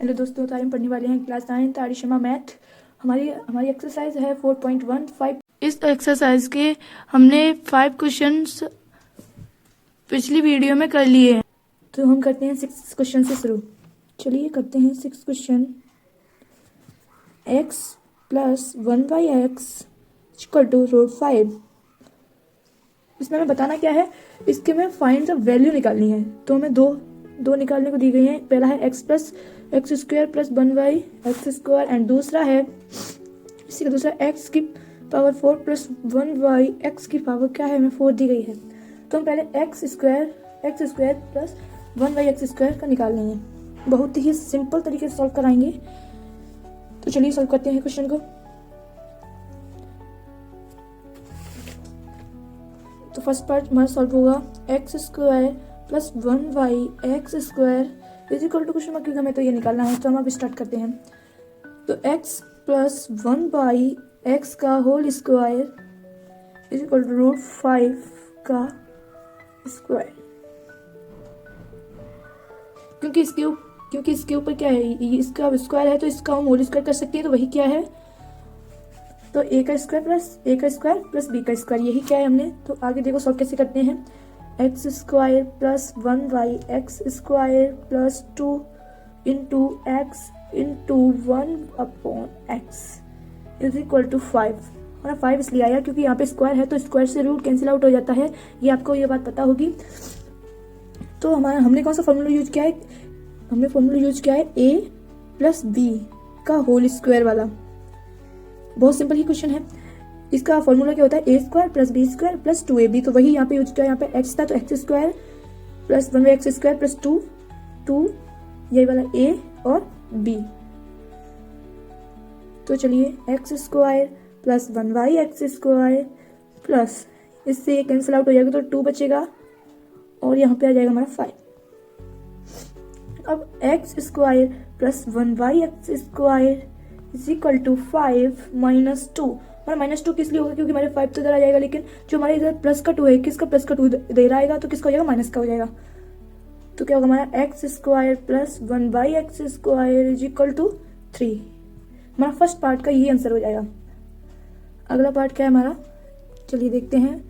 Hello दोस्तों, तो आज हम पढ़ने वाले हैं क्लास 9 आरिशमा मैथ। हमारी एक्सरसाइज है 4.15। इस एक्सरसाइज के हमने 5 क्वेश्चंस पिछली वीडियो में कर लिए हैं, तो हम करते हैं 6 क्वेश्चन से शुरू। चलिए करते हैं 6 question. x plus 1/x equal to √5। इसमें हमें बताना क्या है, इसके में फाइंड द वैल्यू निकालनी है। तो हमें दो निकालने को दी गई है। पहला है x plus x square plus 1/x square and दूसरा है इसी का दूसरा x की पावर 4 प्लस 1/x की पावर क्या है, हमें 4 दी गई है। तो हम पहले x square plus 1/x square का निकाल लेंगे। बहुत ही सिंपल तरीके से सॉल्व कराएंगे। तो चलिए सॉल्व करते हैं क्वेश्चन को। तो फर्स्ट पार्ट हमारा सॉल्व होगा x square plus 1/x square is equal to question mark, क्योंकि हमें तो ये निकालना है। तो हम अब स्टार्ट करते हैं। तो x प्लस 1/x का whole square is equal to √5 का स्क्वायर। क्योंकि इसके ऊपर क्या है, इसका स्क्वायर है तो इसका हम होल स्क्वायर कर सकते हैं। तो वही क्या है, तो a का स्क्वायर प्लस b का स्क्वायर, यही क्या है हमने। तो आगे देखो सॉल्व कैसे करते हैं। X square plus 1/x square plus 2 into x into 1/x is equal to 5। हमारा 5 इसलिए आया क्योंकि यहाँ पे स्क्वायर है, तो स्क्वायर से रूट कैंसिल आउट हो जाता है। ये आपको ये बात पता होगी। तो हमने कौन सा फॉर्मूला यूज किया है, हमने फॉर्मूला यूज किया है a प्लस बी का होल स्क्वायर वाला। बहुत सिंपल ही क्वेश्चन है। इसका फॉर्मूला क्या होता है, a square plus B square plus 2ab। तो वही यहाँ पे यूज किया। यहाँ पे x था तो x square plus 1/x square plus 2 यही वाला a और b। तो चलिए x square plus 1/x square plus इससे कैंसिल आउट हो जाएगा तो 2 बचेगा और यहाँ पे आ जाएगा हमारा 5। अब x square plus 1/x square is equal to 5 minus 2। हमारा -2 किस लिए होगा, क्योंकि हमारे 5 तो इधर आ जाएगा, लेकिन जो हमारे इधर प्लस का 2 है, किसका प्लस का 2 इधर आएगा तो किसका हो जाएगा, माइनस का हो जाएगा। तो क्या होगा हमारा x square plus 1/x square is equal to 3। हमारा फर्स्ट पार्ट का यही आंसर हो जाएगा। अगला पार्ट क्या है हमारा, चलिए देखते हैं।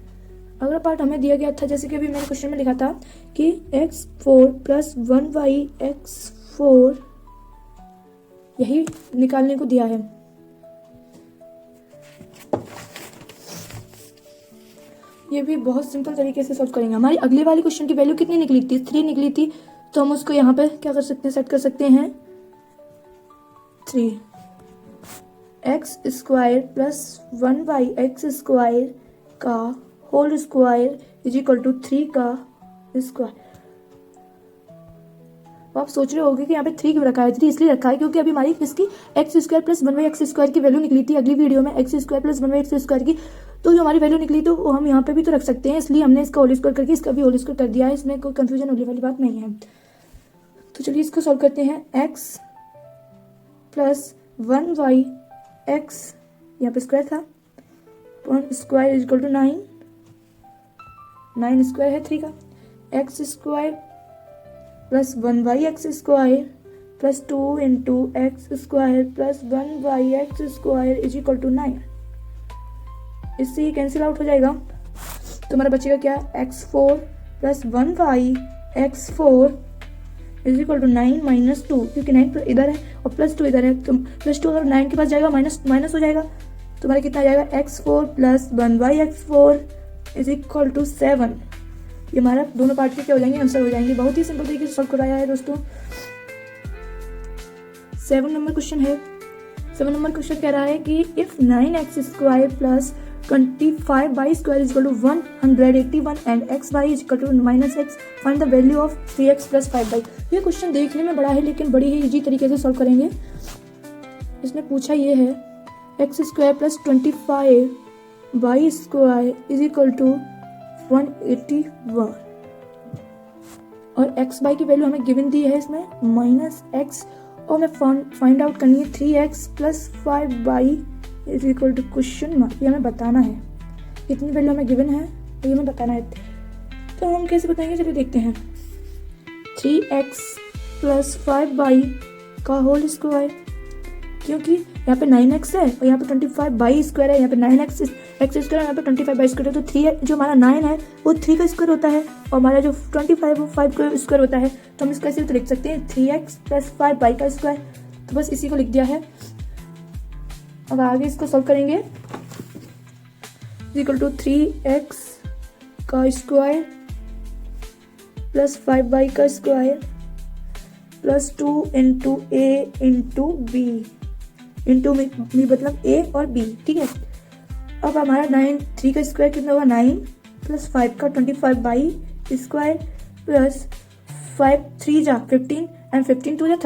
अगला पार्ट हमें दिया गया था, जैसे कि अभी मैंने क्वेश्चन में लिखा था कि x4 प्लस 1/x4 यही निकालने को दिया है। ये भी बहुत सिंपल तरीके से सॉल्व करेंगे। हमारी अगले वाली क्वेश्चन की वैल्यू कितनी निकली थी, 3 निकली थी। तो हम उसको यहाँ पे क्या कर सकते हैं, सेट कर सकते हैं 3। X square plus 1/x square का whole square is equal to 3 का स्क्वायर। आप सोच रहे होंगे कि यहाँ पे 3 क्यों रखा है। 3 इसलिए रखा है क्योंकि अभी हमारी इसकी x square plus 1/x square की वैल्यू निकली थी अगली वीडियो में, x square plus 1/x square की। तो जो हमारी वैल्यू निकली तो वो हम यहाँ पे भी तो रख सकते हैं, इसलिए हमने इसका होल स्क्वायर करके इसका भी होल स्क्वायर कर दिया है। इसमें कोई कंफ्यूजन होने वाली बात नहीं है। तो चलिए इसको सॉल्व करते हैं। एक्स प्लस 1/x यहाँ पे स्क्वायर था, 1 square is equal to 9 square है 3 का। X square plus 1/x square plus 2 into x square plus 1/x square is equal to 9। इससे ये कैंसिल आउट हो जाएगा। तो हमारा बचेगा क्या, x4 plus 1/x4 is equal to 9 minus 2, क्योंकि 9 इधर है और प्लस 2 इधर है। तो प्लस 2 अगर 9 के पास जाएगा माइनस हो जाएगा। तो हमारा कितना आ जाएगा, x4 plus 1/x4 is equal to 7। ये हमारा दोनों पार्ट के क्या हो जाएंगे, आंसर हो जाएंगे। बहुत ही सिंपल तरीके से सॉल्व कराया है दोस्तों। 7 नंबर क्वेश्चन है। 7 नंबर क्वेश्चन कह रहा है कि if 9x square plus 25y square is equal to 181 and xy is equal to -x, find the value of 3x plus 5y। ये क्वेश्चन देखने में बड़ा है लेकिन बड़ी ही इजी तरीके से सॉल्व करेंगे। इसने पूछा ये है x square plus 25y square is equal to 181 और एक्स बाई की वैल्यू हमें गिवन दी है इसमें -x, और हमें फाइंड आउट करनी है 3x plus 5y is equal to question mark. ये हमें बताना है, इतनी वैल्यू हमें गिवन है तो ये हमें बताना है। तो हम कैसे बताएंगे, चलिए देखते हैं। 3x प्लस 5y का होल स्क्वायर, क्योंकि यहाँ पे 9x है और यहाँ पे 25/2 है, यहाँ पे 9x x स्क्वायर, यहाँ पे 25/2 है, तो 3 जो हमारा 9 है वो 3 का स्क्वायर होता है और हमारा जो 25 वो 5 का स्क्वायर होता है। तो हम इसको ऐसे तो लिख सकते हैं 3x + 5y का स्क्वायर। तो बस इसी को लिख दिया है। अब आगे इसको सॉल्व करेंगे। इक्वल टू 3x का स्क्वायर प्लस 5y का square plus 2 × a × b into में मतलब a और b, ठीक है। अब हमारा 3 का स्क्वायर कितना होगा 9 प्लस 5 का 25/2 प्लस 5 3 जा 15 एंड 15 2 जा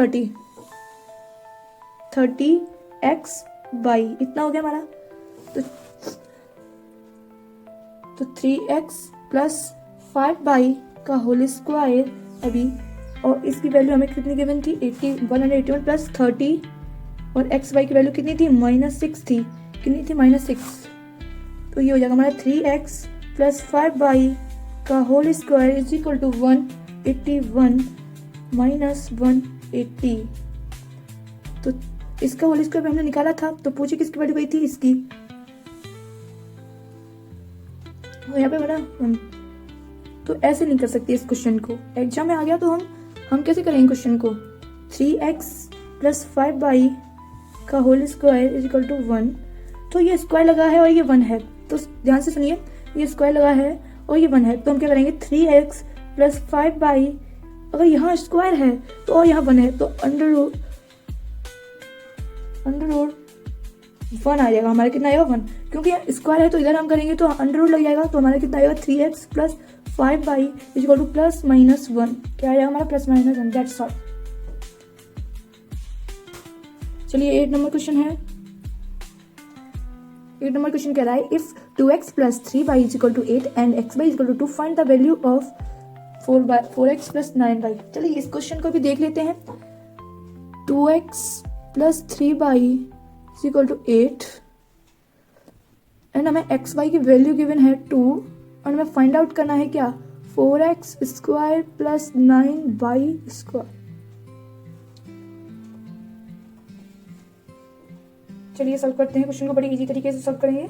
30x/, इतना हो गया हमारा। तो 3x प्लस 5y का होल स्क्वायर अभी, और इसकी वैल्यू हमें कितनी गिवन थी 181 प्लस 30, और xy की वैल्यू कितनी थी -6 थी, कितनी थी -6। तो ये हो जाएगा हमारा 3x प्लस 5y का whole square is equal to 181 minus 180। तो इसका होल स्क्वायर हमने निकाला था, तो पूछे किसकी वैल्यू गई थी, इसकी। तो यहाँ पे बना तो ऐसे नहीं कर सकते इस क्वेश्चन को, एग्जाम में आ गया तो हम कैसे करेंगे क्वेश्चन को। 3x प्लस 5y का whole square is equal to 1। तो ये स्क्वायर लगा है और ये 1 है, तो ध्यान से सुनिए, ये स्क्वायर लगा है और ये 1 है, तो हम क्या करेंगे 3x प्लस 5y, अगर यहाँ स्क्वायर है तो और यहाँ 1 है, तो अंडर रूट 1 आ जाएगा हमारा, कितना आएगा 1, क्योंकि स्क्वायर है तो इधर हम करेंगे तो अंडर रूट लग जाएगा, तो हमारा कितना आएगा 3x plus 5y is equal two plus minus 1, क्या आएगा हमारा +-1, दैट्स ऑल। चलिए 8 नंबर क्वेश्चन है। 8 नंबर क्वेश्चन कह रहा है if 2x plus 3y is equal to 8 and xy is equal to 2 find the value of 4x plus 9y। चलिए इस क्वेश्चन को भी देख लेते हैं। 2x plus 3y is equal to 8 and हमें xy की वैल्यू गिवन है 2 और हमें फाइंड आउट करना है क्या 4x square plus 9y square. चलिए सॉल्व करते हैं क्वेश्चन को, बड़ी इजी तरीके से सॉल्व करेंगे।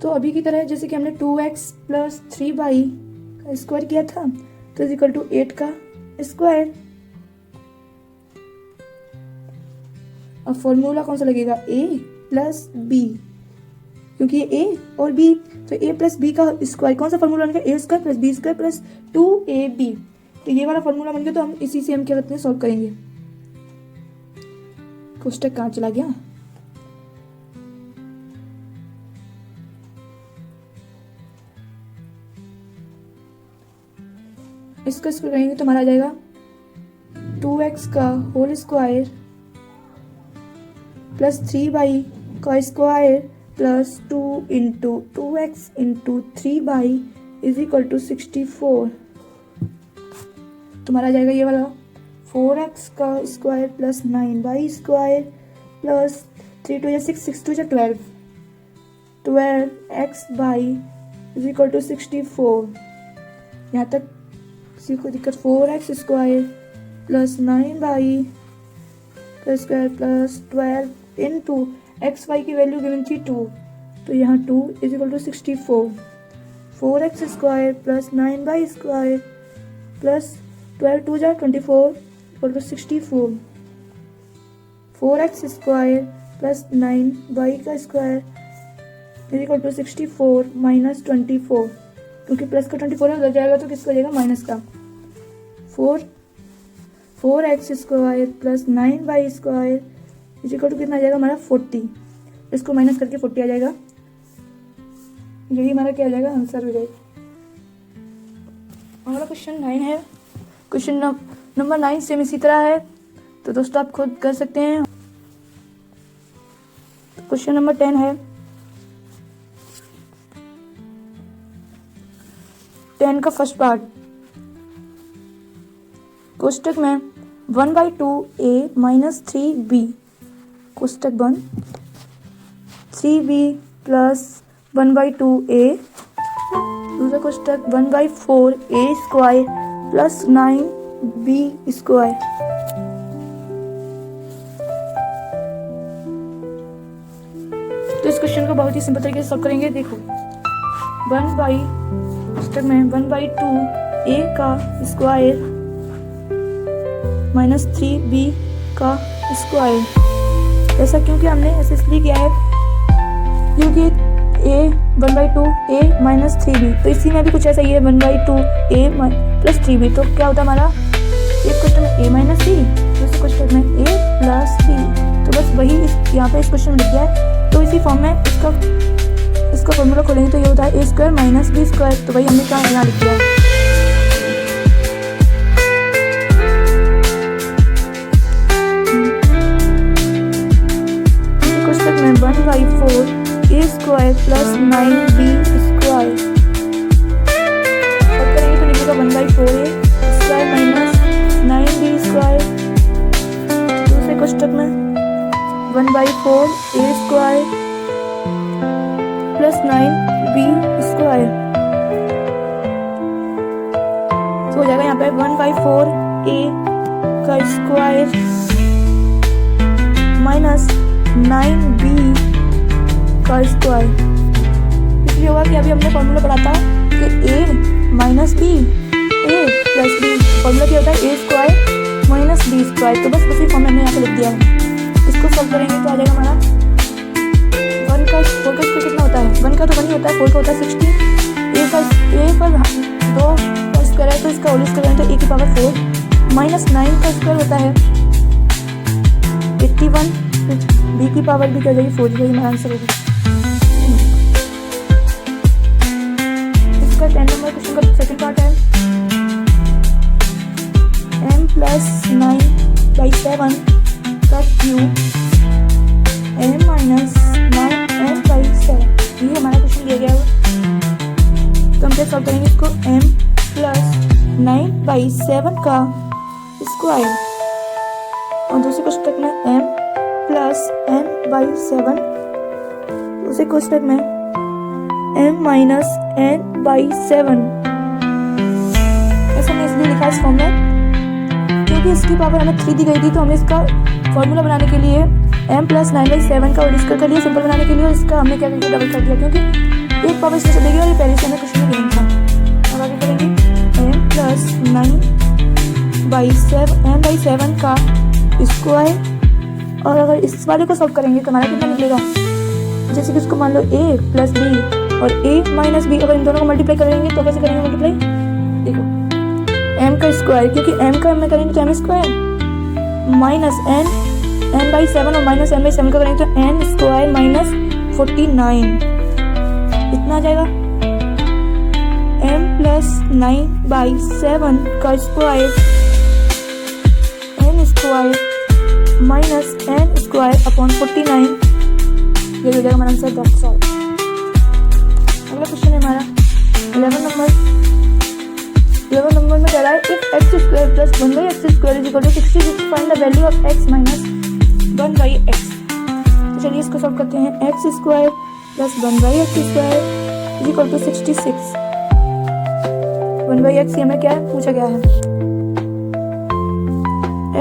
तो अभी की तरह जैसे कि हमने 2x प्लस 3y का स्क्वायर किया था, तो इज इक्वल टू 8 का स्क्वायर। अब फॉर्मूला कौन सा लगेगा a प्लस b, क्योंकि ये a और b, तो a प्लस b का स्क्वायर कौन सा फॉर्मूला बनेगा a square plus b square plus 2ab। तो ये वाला फॉर्मूला बन गया, तो हम इसी से हम क्या करते हैं सॉल्व करेंगे। कोष्टक कहाँ चला गया, इसको स्क्वायर करेंगे तो हमारा आ जाएगा 2x का होल स्क्वायर प्लस 3y का square plus 2 × 2x × 3y is equal to 64। तुम्हारा आ जाएगा ये वाला 4x का square plus 9y square plus 3 2 6 6 2 12 12x/y is equal to 64। यहाँ तक किसी को दिक्कत, 4x स्क्वायर प्लस 9y का स्क्वायर प्लस 12 इंटू xy की वैल्यू गिवन थी 2, तो यहाँ 2 is equal to 64। 4x square plus 9y square plus 12 2 जा 24 equal to 64। 4x square plus 9y का square is equal to 64 minus 24, क्योंकि प्लस का 24 उधर जाएगा तो किसका जाएगा माइनस का। 4x square plus 9y square is equal to कितना आ जाएगा हमारा 40, इसको माइनस करके 40 आ जाएगा, यही हमारा क्या आ जाएगा आंसर हो जाएगा। हमारा क्वेश्चन 9 है। क्वेश्चन नंबर 9 सेम इसी तरह है, तो दोस्तों आप खुद कर सकते हैं। क्वेश्चन नंबर 10 है। 10 का फर्स्ट पार्ट, कोष्टक में 1/2a माइनस 3b, कोष्टक बंद, 3b प्लस 1/2a, दूसरा कोष्टक 1/4a square plus 9b square. बहुत ही सिंपल तरीके से सॉल्व करेंगे। देखो 1/2 a का स्क्वायर माइनस 3b का स्क्वायर। ऐसा क्योंकि हमने ऐसे इसलिए किया है क्योंकि a 1/2 a माइनस 3b, तो इसी में भी कुछ ऐसा ही है 1/2 a प्लस 3b। तो क्या होता है हमारा एक क्वेश्चन में a माइनस b, दूसरे क्वेश्चन में a प्लस b। तो बस वही यहाँ पे इस क्वेश्चन में लिख दिया है। तो इसी फॉर्म में इसका फॉर्मूला खोलेंगे तो ये होता है a square minus b square. तो वही हमने क्या यहाँ लिख दिया है। क्वेश्चन में 1/4 a square plus 9b square सब करेंगे तो निकलेगा 1/4 a square minus 9b square. दूसरे क्वेश्चन में 1/4 a square plus 9b square. तो हो जाएगा यहाँ पे 1/4 a का स्क्वायर माइनस 9b का स्क्वायर। इसलिए होगा कि अभी हमने फॉर्मूला पढ़ा था कि a minus b a plus b, formula क्या होता है a square minus b square. तो बस उसी फॉर्म में हमने यहाँ पे लिख दिया है। इसको सॉल्व करेंगे तो आ जाएगा हमारा 4 का स्क्वायर कितना होता है, 1 का तो 1 ही होता है, 4 का होता है 60। a पर 2 का स्क्वायर है तो इसका होल स्क्वायर तो a की पावर 4 माइनस 9 का स्क्वायर होता है 81, b की पावर भी क्या जाएगी 4, यही हमारा आंसर होगा। इसका 10 नंबर क्वेश्चन का सेकंड पार्ट है m प्लस 9/7 का क्यूब m माइनस 9m/7, ये हमारा क्वेश्चन दिया गया है। तो हम क्या सॉल्व करेंगे इसको m प्लस 9/7 का स्क्वायर और दूसरे क्वेश्चन में m प्लस n/7, दूसरे क्वेश्चन में m माइनस n/7। ऐसा हमने इसलिए लिखा इस फॉर्म में क्योंकि इसकी पावर हमें 3 दी गई थी। तो हमें इसका फॉर्मूला बनाने के लिए m प्लस 9/7 का होल स्क्वायर कर लिया सिंपल बनाने के लिए, और इसका हमने क्या करके डबल कर दिया क्योंकि एक पावर इसमें चलेगी और ये पहले से हमें कुछ नहीं था। अब आगे करेंगे m प्लस 9/7 का स्क्वायर। और अगर इस वाले को सॉल्व करेंगे तो हमारा कितना निकलेगा, जैसे कि इसको मान लो a प्लस b और a माइनस b, अगर इन दोनों को मल्टीप्लाई करेंगे तो कैसे करेंगे मल्टीप्लाई, देखो m का स्क्वायर, क्योंकि m का में करेंगे तो m स्क्वायर माइनस n/7 और माइनस n/7 का करेंगे तो n स्क्वायर माइनस 49, इतना आ जाएगा m प्लस 9/7 का square n square minus n square upon 49, ये हो जाएगा हमारा आंसर। That's all. अगला क्वेश्चन है हमारा 11 नंबर में कह रहा है if x square plus 1/x square is equal to 66, find the value of x minus 1/x। तो चलिए इसको सॉल्व करते हैं। x square plus 1/x square is equal to 66। 1/x हमें क्या है पूछा गया है,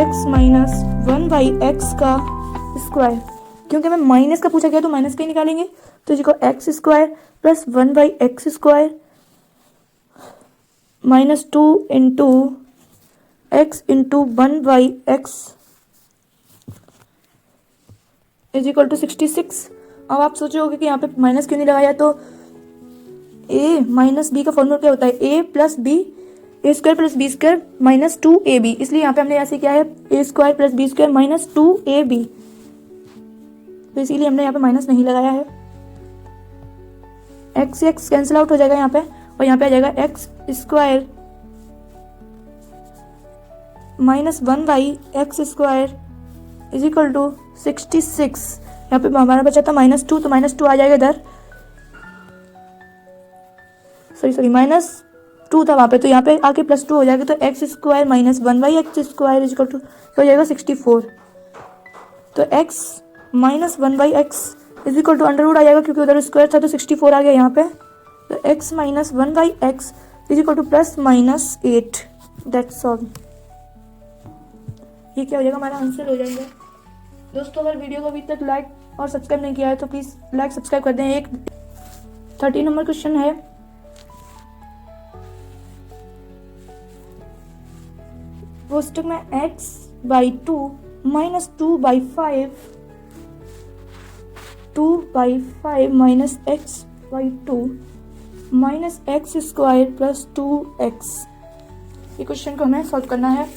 x माइनस 1/x का स्क्वायर, क्योंकि हमें माइनस का पूछा गया तो माइनस का ही निकालेंगे। तो देखो x square plus 1/x square minus 2 into x into 1/x is equal to 66। अब आप सोचोगे कि यहाँ पे माइनस क्यों नहीं लगाया, तो a माइनस b का फॉर्मूला क्या होता है, a plus b a square plus b square minus 2ab, इसलिए यहाँ पे हमने ऐसे किया है a square plus b square minus 2ab, तो इसीलिए हमने यहाँ पे माइनस नहीं लगाया है। x से x कैंसिल आउट हो जाएगा यहाँ पे, और यहाँ पे आ जाएगा x square minus 1/x square is equal to 66। यहाँ पे हमारा बचा था -2, तो -2 आ जाएगा इधर, सॉरी -2 था वहाँ पे, तो यहाँ पे आके +2 हो जाएगा, तो x square minus 1/x square is equal to हो जाएगा 64। तो x minus 1/x is equal to under root आ जाएगा, क्योंकि उधर स्क्वायर था तो 64 आ गया यहाँ पे। तो x minus 1/x is equal to +-8। That's all. ये क्या हो जाएगा, हमारा आंसर हो जाएगा। दोस्तों अगर वीडियो को अभी तक लाइक और सब्सक्राइब नहीं किया है तो प्लीज़ लाइक सब्सक्राइब कर दें। एक 13 नंबर क्वेश्चन है, कोष्टक में x/2 minus 2/5 minus x/2 minus x² plus 2x। ये क्वेश्चन को हमें सॉल्व करना है।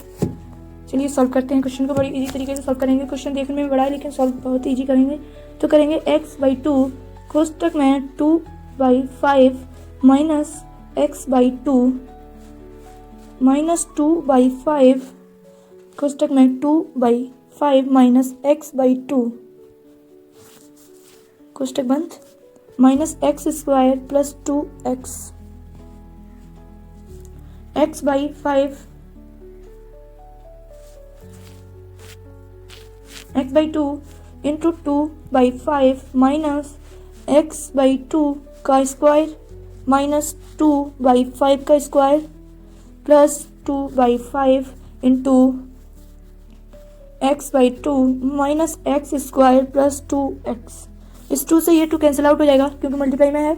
चलिए सॉल्व करते हैं क्वेश्चन को। बड़ी इजी तरीके से सॉल्व करेंगे। क्वेश्चन देखने में बड़ा है लेकिन सॉल्व बहुत इजी करेंगे। तो करेंगे x/2 कोष्टक में 2/5 माइनस x/2 माइनस 2/5 कोष्टक में 2/5 माइनस x/2 कोष्टक बंद minus x² plus 2x। x/2 into 2/5 minus x/2 का स्क्वायर माइनस 2/5 का square plus 2/5 into x/2 minus x² plus 2x। इस 2 से ये 2 कैंसिल आउट हो जाएगा क्योंकि मल्टीप्लाई में है,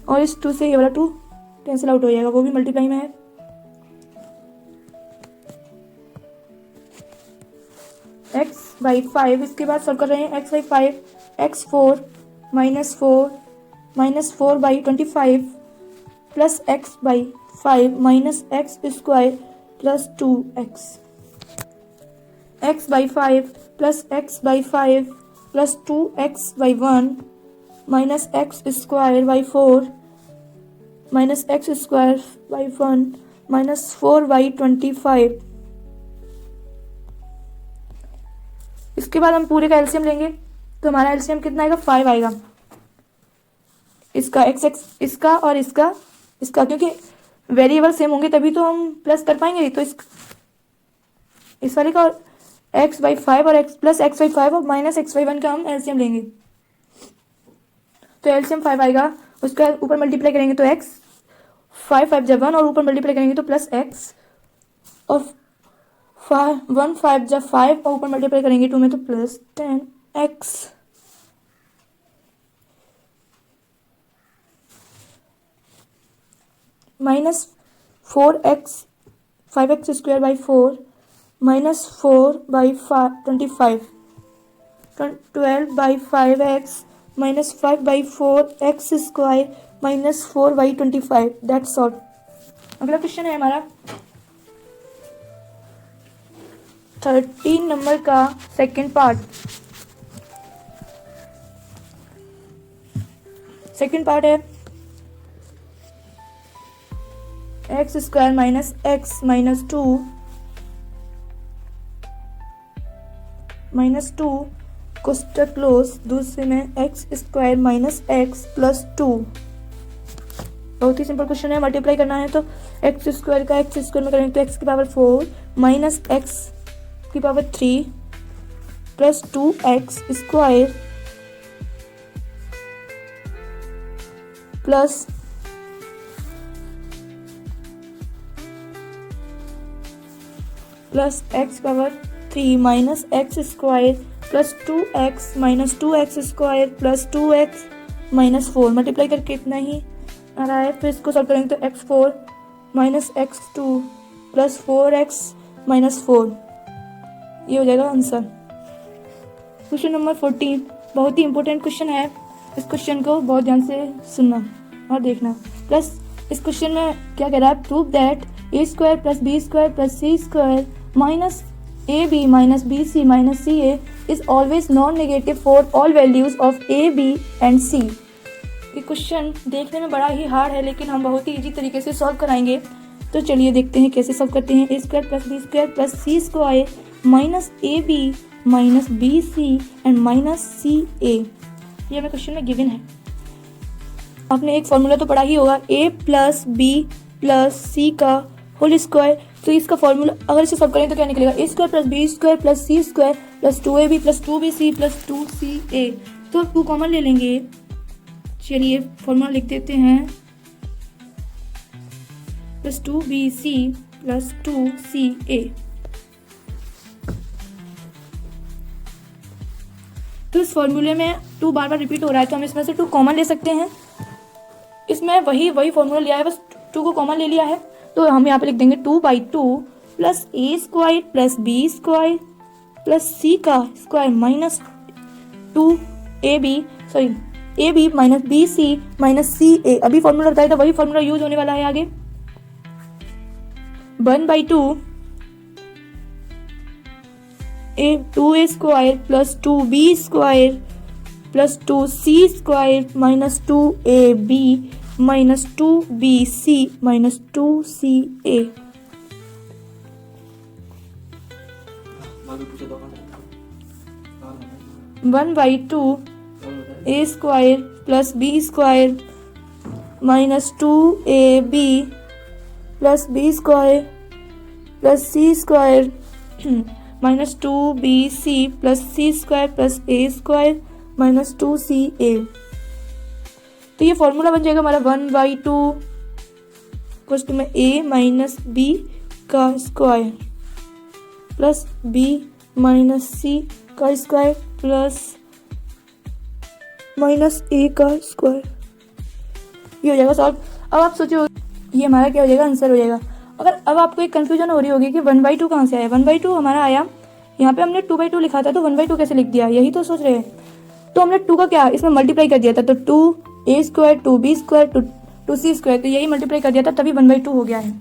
और इस 2 से ये वाला 2 कैंसिल आउट हो जाएगा, वो भी मल्टीप्लाई में है। x/5 इसके बाद सॉल्व कर रहे हैं। x/5 x4 minus 4/25 plus x/5 minus x² plus 2x। x/5 plus x/5 plus 2x/1 minus x²/4 minus x²/1 minus 4/25। इसके बाद हम पूरे का एलसीएम लेंगे तो हमारा एलसीएम कितना आएगा, 5 आएगा। इसका x इसका और इसका क्योंकि वेरिएबल सेम होंगे तभी तो हम प्लस कर पाएंगे। तो इस वाले का और x/5 और x प्लस x/5 और माइनस x/1 का हम एलसीएम लेंगे। तो एलसीएम 5 आएगा। उसका ऊपर मल्टीप्लाई करेंगे तो x 5 जब 1 और ऊपर मल्टीप्लाई करेंगे तो प्लस x और 1 5 जब 5 और ऊपर मल्टीप्लाई करेंगे 2 में तो plus 10x। Minus 4x 5x² minus 4/25 12/5x minus 5/4x² minus 4/25। That's all. अगला क्वेश्चन है हमारा 13 नंबर का सेकंड पार्ट। सेकंड पार्ट है x² माइनस x माइनस 2 कोष्टक क्लोज दूसरे में x² माइनस x प्लस 2। बहुत ही सिंपल क्वेश्चन है। मल्टीप्लाई करना है तो x² का x² में करेंगे तो x की पावर 4 माइनस x की power 3 plus 2x² plus x power 3 minus x² plus 2x minus 2x² plus 2x minus 4। Multiply करके इतना ही आ रहा है। फिर इसको सॉल्व करेंगे तो x4 minus x2 plus 4x minus 4। ये हो जाएगा आंसर। क्वेश्चन नंबर 14 बहुत ही इंपॉर्टेंट क्वेश्चन है। इस क्वेश्चन को बहुत ध्यान से सुनना और देखना। प्लस इस क्वेश्चन में क्या कह रहा है, prove that a² plus b² plus c² minus ab minus bc minus ca is always non negative for all values of a b and c। ये क्वेश्चन देखने में बड़ा ही हार्ड है लेकिन हम बहुत ही इजी तरीके से सॉल्व कराएंगे। तो चलिए देखते हैं कैसे सॉल्व करते हैं। a² plus b² plus c² minus ab minus bc and minus ca। ये हमें क्वेश्चन में गिवन है। आपने एक फॉर्मूला तो पढ़ा ही होगा, a plus b plus c का होल स्क्वायर। तो इसका फॉर्मूला अगर इसे सॉल्व करें तो क्या निकलेगा, a² plus b² plus c² plus 2ab plus 2bc plus 2ca। तो 2 कॉमन ले लेंगे। चलिए फॉर्मूला लिख देते हैं, प्लस 2bc प्लस 2ca। तो इस फॉर्मूले में 2 बार बार रिपीट हो रहा है तो हम इसमें से 2 कॉमन ले सकते हैं। इसमें वही फॉर्मूला लिया है, बस 2 को कॉमन ले लिया है। तो हम यहाँ पे लिख देंगे 2/2 plus A square plus B square plus C का square minus 2ab minus B C minus C A. अभी फॉर्मूला बताया था वही फॉर्मूला यूज होने वाला है आगे। 1/2 2a square plus 2b square plus 2c square minus 2ab minus 2bc minus 2ca। 1/2 a square plus b square minus 2ab plus b square plus c square minus 2bc plus c square plus a square minus 2ca। तो ये formula बन जाएगा हमारा 1/2 equal में a minus b का square plus b minus c का square plus minus a का square. ये हो जाएगा सॉल्व। अब आप सोचो ये हमारा क्या हो जाएगा, आंसर हो जाएगा। अगर अब आपको एक कंफ्यूजन हो रही होगी कि 1/2 कहाँ से आया। 1/2 हमारा आया, यहाँ पे हमने 2/2 लिखा था तो 1/2 कैसे लिख दिया, यही तो सोच रहे हैं। तो हमने 2 का क्या इसमें मल्टीप्लाई कर दिया था, तो 2a square 2b square 2c square, तो यही मल्टीप्लाई कर दिया था तभी 1/2 हो गया है।